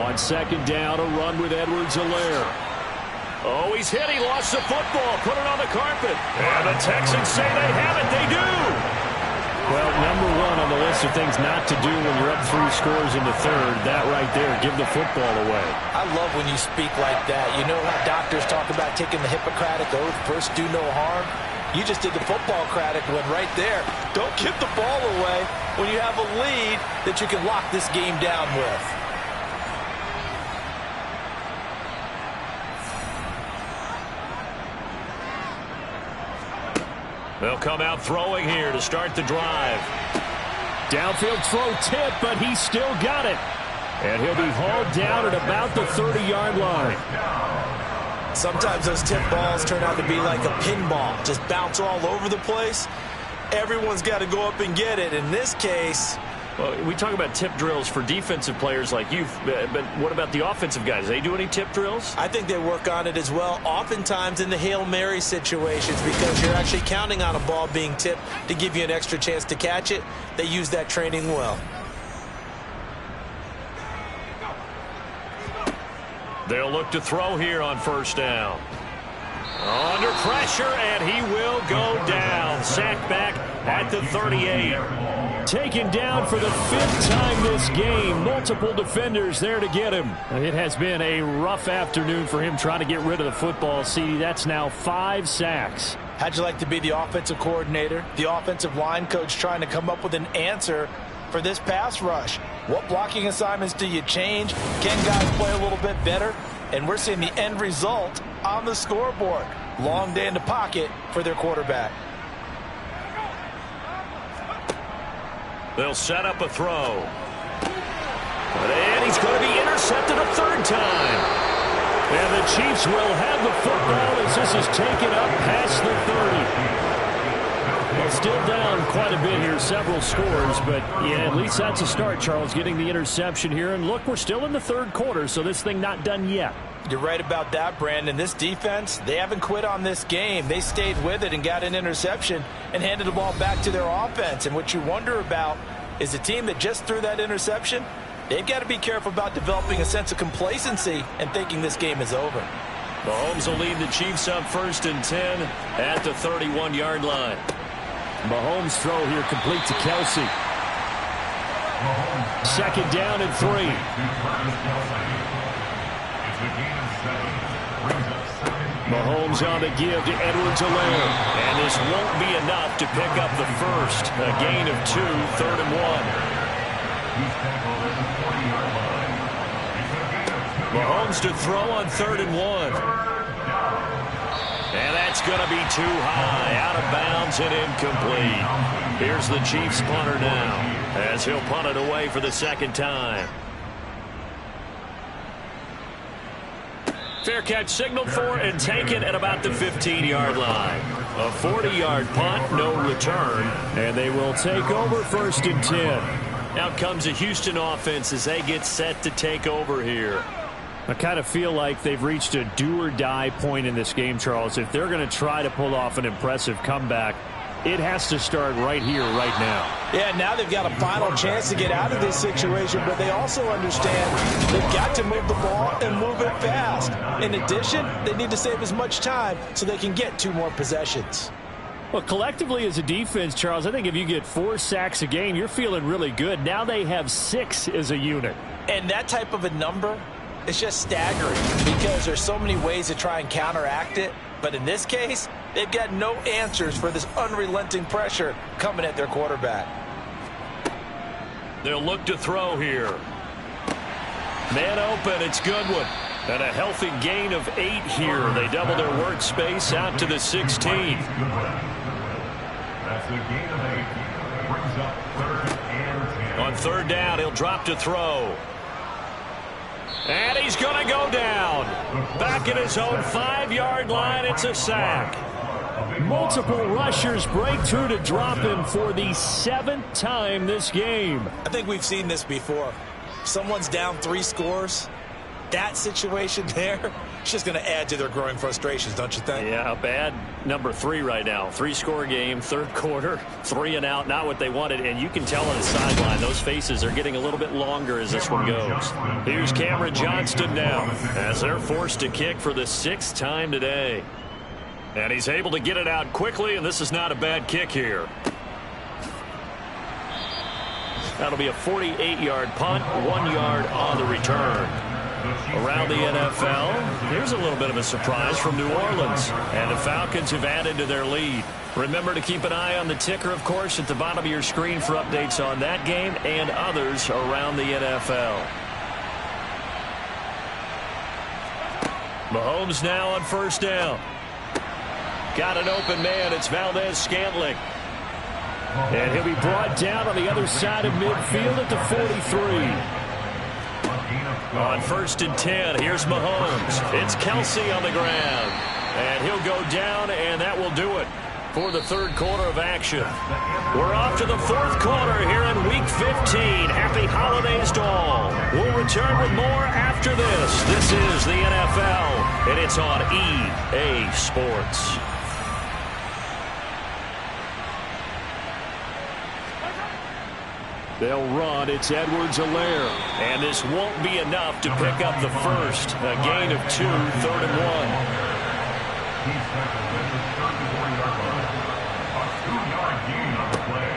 S2: On 2nd down, a run with Edwards-Helaire. Oh, he's hit. He lost the football. Put it on the carpet. And the Texans say they have it. They do. Well, number 1 on the list of things not to do when you're up 3 scores in the 3rd. That right there, give the football away.
S3: I love when you speak like that. You know how doctors talk about taking the Hippocratic oath, first do no harm? You just did the football-cratic one right there. Don't give the ball away when you have a lead that you can lock this game down with.
S2: They'll come out throwing here to start the drive. Downfield throw tip, but he still got it. And he'll be hauled down at about the 30-yard line.
S3: Sometimes those tip balls turn out to be like a pinball. Just bounce all over the place. Everyone's got to go up and get it. In this case...
S2: Well, we talk about tip drills for defensive players like you, but what about the offensive guys? They do any tip drills?
S3: I think they work on it as well, oftentimes in the Hail Mary situations, because you're actually counting on a ball being tipped to give you an extra chance to catch it. They use that training well.
S2: They'll look to throw here on 1st down. Under pressure, and he will go down. Sacked back at the 38. Taken down for the 5th time this game. Multiple defenders there to get him. It has been a rough afternoon for him trying to get rid of the football. See, that's now 5 sacks.
S3: How'd you like to be the offensive coordinator, the offensive line coach, trying to come up with an answer for this pass rush? What blocking assignments do you change? Can guys play a little bit better? And we're seeing the end result on the scoreboard. Long day in the pocket for their quarterback.
S2: They'll set up a throw. And he's going to be intercepted a 3rd time. And the Chiefs will have the football as this is taken up past the 30. Well, still down quite a bit here, several scores, but yeah, at least that's a start, Charles, getting the interception here. And look, we're still in the 3rd quarter, so this thing not done yet.
S3: You're right about that, Brandon. This defense, they haven't quit on this game. They stayed with it and got an interception and handed the ball back to their offense. And what you wonder about is the team that just threw that interception, they've got to be careful about developing a sense of complacency and thinking this game is over.
S2: Mahomes will lead the Chiefs up 1st and 10 at the 31-yard line. Mahomes' throw here complete to Kelsey. 2nd down and 3. Mahomes on the give to Edwards-Helaire. And this won't be enough to pick up the first. A gain of 2, 3rd and 1. Mahomes to throw on 3rd and 1. And that's going to be too high, out of bounds and incomplete. Here's the Chiefs punter now, as he'll punt it away for the second time. Fair catch signaled for and taken at about the 15-yard line. A 40-yard punt, no return, and they will take over 1st and 10. Out comes the Houston offense as they get set to take over here.
S6: I kind of feel like they've reached a do-or-die point in this game, Charles. If they're going to try to pull off an impressive comeback, it has to start right here, right now.
S3: Yeah, now they've got a final chance to get out of this situation, but they also understand they've got to move the ball and move it fast. In addition, they need to save as much time so they can get 2 more possessions.
S6: Well, collectively as a defense, Charles, I think if you get 4 sacks a game, you're feeling really good. Now they have 6 as a unit.
S3: And that type of a number, it's just staggering because there's so many ways to try and counteract it. But in this case, they've got no answers for this unrelenting pressure coming at their quarterback.
S2: They'll look to throw here. Man open, it's Goodwin. And a healthy gain of 8 here. They double their workspace out to the 16.
S4: That's a gain of 8. Brings up 3rd and 10.
S2: On 3rd down, he'll drop to throw. And he's going to go down. Back at his own 5-yard line, it's a sack.
S6: Multiple rushers break through to drop him for the 7th time this game.
S3: I think we've seen this before. Someone's down 3 scores. That situation there, it's just going to add to their growing frustrations, don't you think?
S2: Yeah, bad number 3 right now. 3-score game, 3rd quarter, 3 and out, not what they wanted. And you can tell on the sideline, those faces are getting a little bit longer as this one goes. Here's Cameron Johnston now, as they're forced to kick for the 6th time today. And he's able to get it out quickly, and this is not a bad kick here. That'll be a 48-yard punt, 1 yard on the return. Around the NFL, here's a little bit of a surprise from New Orleans. And the Falcons have added to their lead. Remember to keep an eye on the ticker, of course, at the bottom of your screen for updates on that game and others around the NFL. Mahomes now on 1st down. Got an open man. It's Valdez-Scantling.
S6: And he'll be brought down on the other side of midfield at the 43.
S2: On 1st and 10, here's Mahomes. It's Kelsey on the ground. And he'll go down, and that will do it for the 3rd quarter of action. We're off to the 4th quarter here in Week 15. Happy holidays to all. We'll return with more after this. This is the NFL, and it's on EA Sports.
S6: They'll run. It's Edwards-Helaire.
S2: And this won't be enough to pick up the first. A gain of 2, 3rd and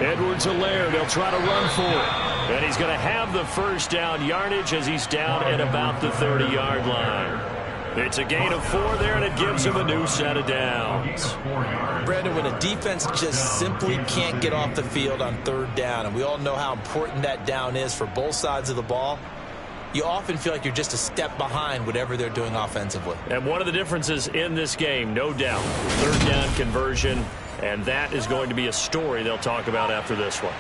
S4: 1.
S6: Edwards-Helaire, they'll try to run for it.
S2: And he's going to have the 1st down yardage as he's down at about the 30-yard line. It's a gain of 4 there, and it gives him a new set of downs.
S3: Brandon, when a defense just simply can't get off the field on 3rd down, and we all know how important that down is for both sides of the ball, you often feel like you're just a step behind whatever they're doing offensively.
S2: And one of the differences in this game, no doubt, 3rd down conversion, and that is going to be a story they'll talk about after this one.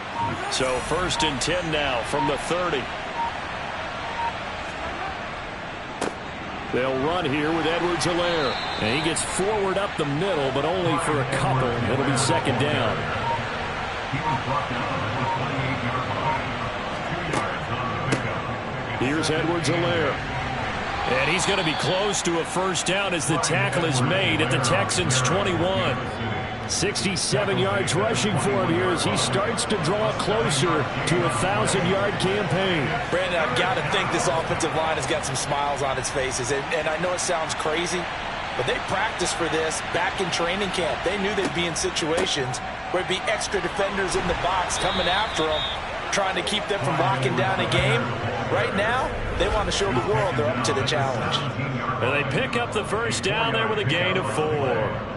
S2: So 1st and 10 now from the 30.
S6: They'll run here with Edwards-Helaire. And he gets forward up the middle, but only for a couple. It'll be 2nd down.
S2: Here's Edwards-Helaire. And he's going to be close to a 1st down as the tackle is made at the Texans' 21.
S6: 67 yards rushing for him here as he starts to draw closer to a 1,000-yard campaign.
S3: Brandon, I've got to think this offensive line has got some smiles on its faces. And I know it sounds crazy, but they practiced for this back in training camp. They knew they'd be in situations where there'd be extra defenders in the box coming after them, trying to keep them from locking down a game. Right now, they want to show the world they're up to the challenge.
S2: And they pick up the first down there with a gain of 4.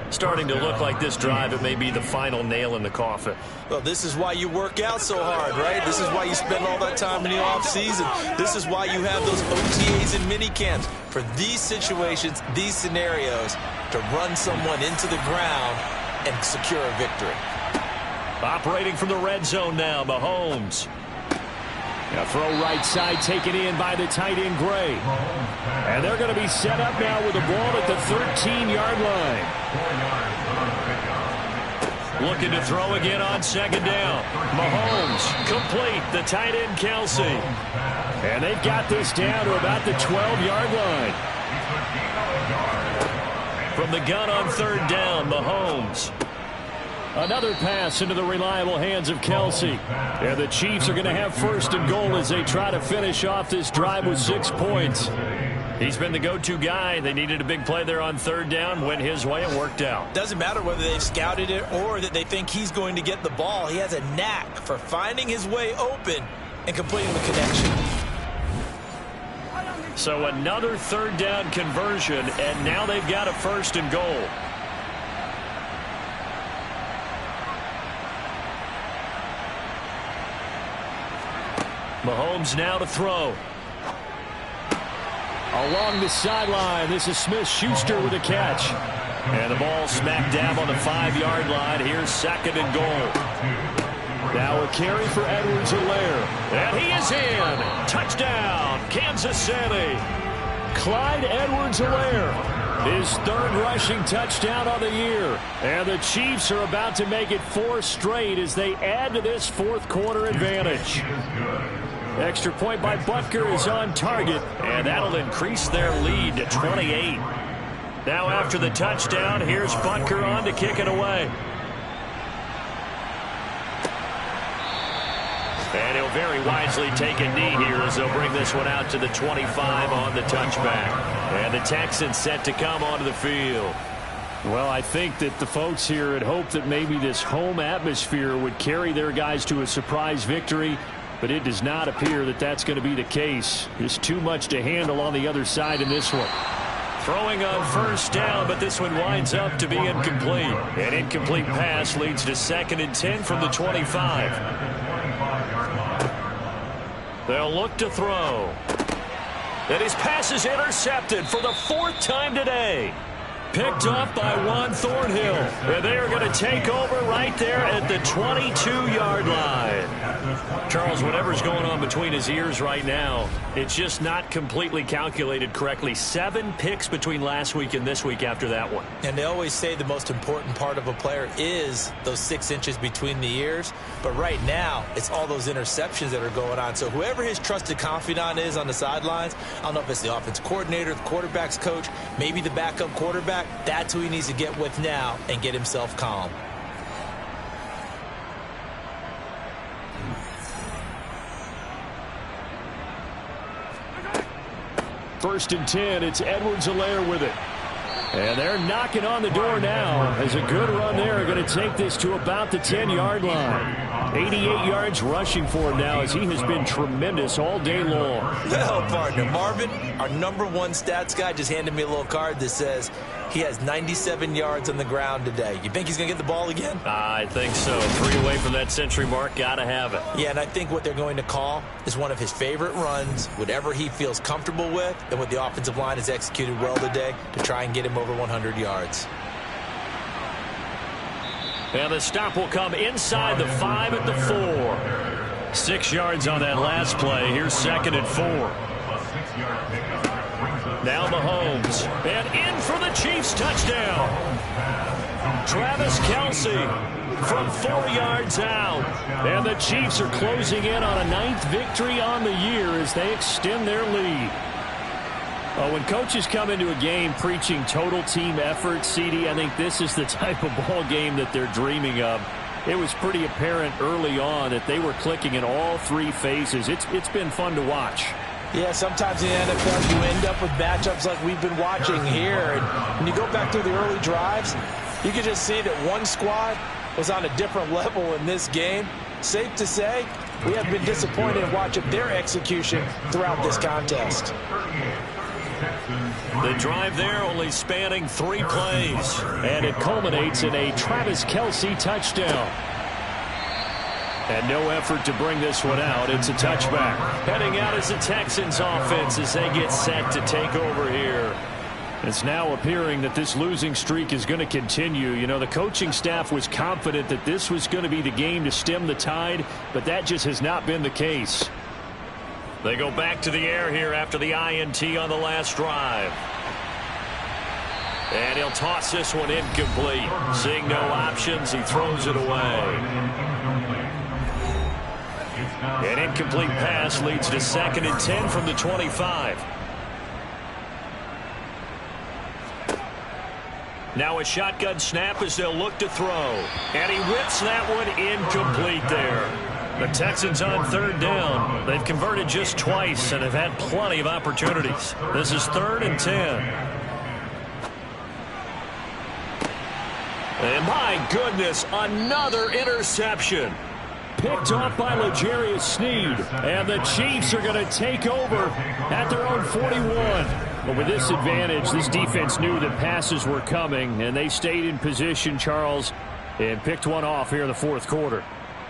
S2: Starting to look like this drive, it may be the final nail in the coffin.
S3: Well, this is why you work out so hard, right? This is why you spend all that time in the offseason. This is why you have those OTAs and mini camps. For these situations, these scenarios, to run someone into the ground and secure a victory.
S2: Operating from the red zone now, Mahomes.
S6: A throw right side taken in by the tight end Gray. And they're going to be set up now with the ball at the 13-yard line.
S2: Looking to throw again on second down. Mahomes complete, the tight end Kelsey.
S6: And they've got this down to about the 12-yard line.
S2: From the gun on third down, Mahomes.
S6: Another pass into the reliable hands of Kelsey. And the Chiefs are going to have first and goal as they try to finish off this drive with 6 points.
S2: He's been the go-to guy. They needed a big play there on third down. Went his way and worked out.
S3: Doesn't matter whether they've scouted it or that they think he's going to get the ball. He has a knack for finding his way open and completing the connection.
S2: So another third down conversion, and now they've got a first and goal. Mahomes now to throw.
S6: Along the sideline, this is Smith-Schuster with a catch.
S2: And the ball smack dab on the 5-yard line. Here's second and goal.
S6: Now a carry for Edwards-Helaire.
S2: And he is in. Touchdown, Kansas City.
S6: Clyde Edwards-Helaire, his third rushing touchdown on the year. And the Chiefs are about to make it 4 straight as they add to this fourth quarter advantage. Extra point by Butker is on target,
S2: and that'll increase their lead to 28. Now after the touchdown, here's Butker on to kick it away. And he'll very wisely take a knee here as they'll bring this one out to the 25 on the touchback. And the Texans set to come onto the field.
S6: Well, I think that the folks here had hoped that maybe this home atmosphere would carry their guys to a surprise victory, but it does not appear that that's going to be the case. There's too much to handle on the other side in this one.
S2: Throwing on first down, but this one winds up to be incomplete. An incomplete pass leads to 2nd and 10 from the 25. They'll look to throw. And his pass is intercepted for the 4th time today. Picked off by Juan Thornhill. And they are going to take over right there at the 22-yard line. Charles, whatever's going on between his ears right now, it's just not completely calculated correctly. 7 picks between last week and this week after that one.
S3: And they always say the most important part of a player is those 6 inches between the ears. But right now, it's all those interceptions that are going on. So whoever his trusted confidant is on the sidelines, I don't know if it's the offense coordinator, the quarterback's coach, maybe the backup quarterback, that's who he needs to get with now and get himself calm.
S6: First and 10, it's Edwards-Helaire with it. And they're knocking on the door now as a good run there. Going to take this to about the 10-yard line. 88 yards rushing for him now as he has been tremendous all day long.
S3: Well, partner, Marvin, our #1 stats guy, just handed me a little card that says he has 97 yards on the ground today. You think he's going to get the ball again?
S2: I think so. 3 away from that century mark. Got to have it.
S3: Yeah, and I think what they're going to call is one of his favorite runs, whatever he feels comfortable with, and what the offensive line has executed well today to try and get him over 100 yards.
S2: And the stop will come inside the 5 at the 4. 6 yards on that last play. Here's 2nd and 4. Now Mahomes. And in for the Chiefs touchdown. Travis Kelce from 4 yards out.
S6: And the Chiefs are closing in on a 9th victory on the year as they extend their lead. When coaches come into a game preaching total team effort, CD, I think this is the type of ball game that they're dreaming of. It was pretty apparent early on that they were clicking in all 3 phases. It's been fun to watch.
S3: Yeah, sometimes in the NFL you end up with matchups like we've been watching here. And when you go back to the early drives, you can just see that one squad was on a different level in this game. Safe to say, we have been disappointed in watching their execution throughout this contest.
S2: The drive there only spanning 3 plays.
S6: And it culminates in a Travis Kelce touchdown. And no effort to bring this one out. It's a touchback.
S2: Heading out is the Texans offense as they get set to take over here.
S6: It's now appearing that this losing streak is going to continue. You know, the coaching staff was confident that this was going to be the game to stem the tide, but that just has not been the case.
S2: They go back to the air here after the INT on the last drive. And he'll toss this one incomplete. Seeing no options, he throws it away. An incomplete pass leads to 2nd and 10 from the 25. Now a shotgun snap as they'll look to throw. And he whips that one incomplete there. The Texans on 3rd down. They've converted just twice and have had plenty of opportunities. This is 3rd and 10. And my goodness, another interception.
S6: Picked off by L'Jarius Sneed. And the Chiefs are going to take over at their own 41. But with this advantage, this defense knew that passes were coming, and they stayed in position, Charles, and picked one off here in the 4th quarter.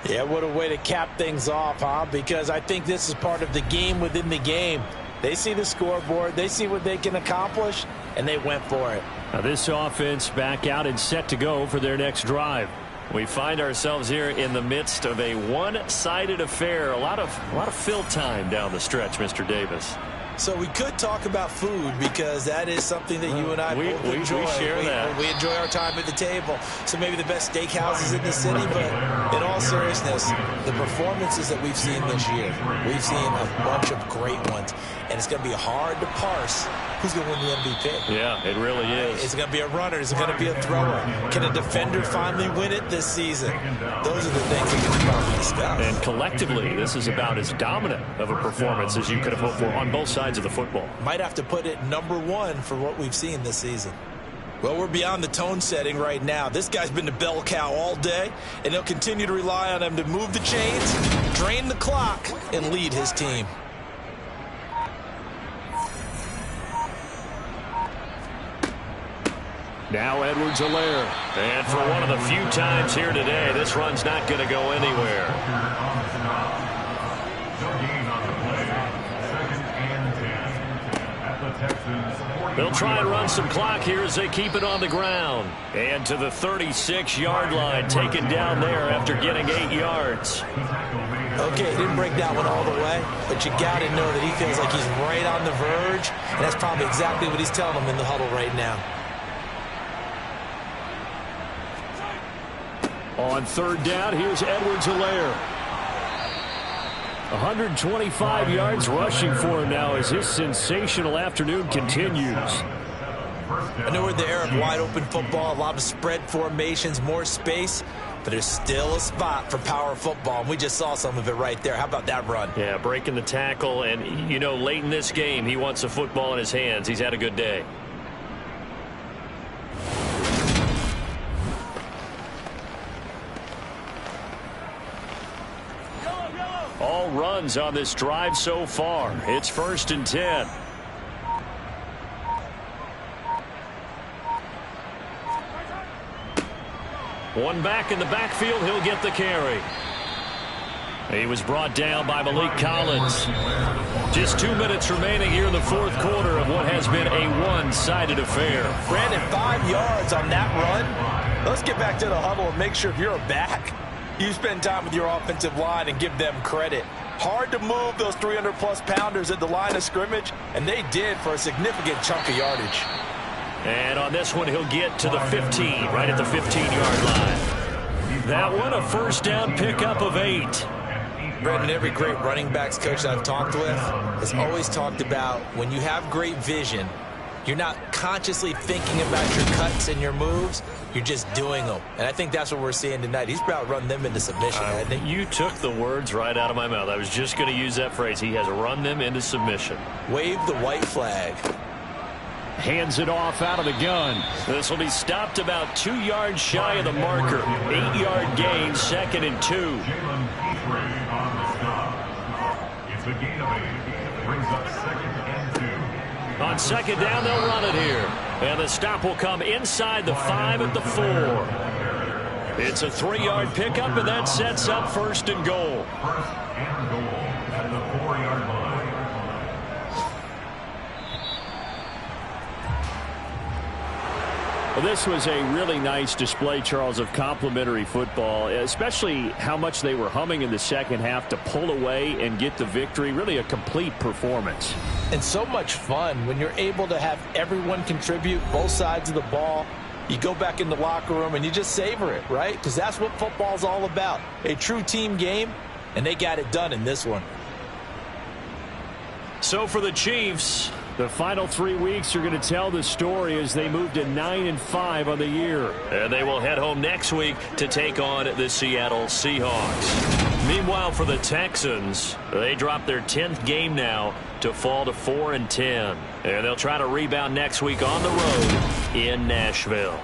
S3: Yeah, what a way to cap things off, huh? Because I think this is part of the game within the game. They see the scoreboard, they see what they can accomplish, and they went for it.
S6: Now this offense back out and set to go for their next drive.
S2: We find ourselves here in the midst of a one-sided affair. A lot of fill time down the stretch, Mr. Davis.
S3: So we could talk about food because that is something that you and I both enjoy.
S2: We share that.
S3: We enjoy our time at the table. So maybe the best steakhouses in the city, but in all seriousness, the performances that we've seen this year, we've seen a bunch of great ones. And it's going to be hard to parse who's going to win the MVP.
S2: Yeah, it really is.
S3: Is it going to be a runner? Is it going to be a thrower? Can a defender finally win it this season? Those are the things that can probably discuss.
S2: And collectively, this is about as dominant of a performance as you could have hoped for on both sides of the football.
S3: Might have to put it #1 for what we've seen this season. Well, we're beyond the tone setting right now. This guy's been the bell cow all day, and he'll continue to rely on him to move the chains, drain the clock, and lead his team.
S6: Now Edwards-Helaire.
S2: And for one of the few times here today, this run's not going to go anywhere. They'll try and run some clock here as they keep it on the ground. And to the 36-yard line, taken down there after getting 8 yards.
S3: Okay, he didn't break that one all the way, but you got to know that he feels like he's right on the verge, and that's probably exactly what he's telling them in the huddle right now.
S6: On 3rd down, here's Edwards-Helaire. 125 yards rushing for him now as his sensational afternoon continues.
S3: I know we're in the era of wide-open football, a lot of spread formations, more space, but there's still a spot for power football, and we just saw some of it right there. How about that run?
S2: Yeah, breaking the tackle, and, you know, late in this game, he wants the football in his hands. He's had a good day.
S6: All runs on this drive so far. It's 1st and 10.
S2: One back in the backfield. He'll get the carry. He was brought down by Malik Collins. Just 2 minutes remaining here in the 4th quarter of what has been a one-sided affair.
S3: Brandon, 5 yards on that run. Let's get back to the huddle and make sure if you're a back, you spend time with your offensive line and give them credit. Hard to move those 300-plus pounders at the line of scrimmage, and they did for a significant chunk of yardage.
S2: And on this one, he'll get to the 15, right at the 15-yard line. That one, a 1st down pickup of 8.
S3: Brandon, every great running backs coach that I've talked with has always talked about when you have great vision, you're not consciously thinking about your cuts and your moves. You're just doing them. And I think that's what we're seeing tonight. He's about to run them into submission, hasn't he?
S2: You took the words right out of my mouth. I was just going to use that phrase. He has run them into submission.
S3: Wave the white flag.
S6: Hands it off out of the gun.
S2: This will be stopped about 2 yards shy of the marker. 8-yard gain, 2nd and 2.
S4: The gain of 8 brings up 2nd and 2.
S6: On 2nd down, they'll run it here. And the stop will come inside the 5 at the 4. It's a 3-yard pickup, and that sets up 1st and goal.
S4: 1st and goal at the 4-yard line.
S6: Well, this was a really nice display, Charles, of complimentary football, especially how much they were humming in the second half to pull away and get the victory. Really a complete performance.
S3: And so much fun when you're able to have everyone contribute, both sides of the ball. You go back in the locker room and you just savor it, right? Because that's what football's all about. A true team game, and they got it done in this one.
S6: So for the Chiefs, the final 3 weeks are going to tell the story as they move to 9-5 on the year.
S2: And they will head home next week to take on the Seattle Seahawks. Meanwhile, for the Texans, they drop their 10th game now to fall to 4-10. And they'll try to rebound next week on the road in Nashville.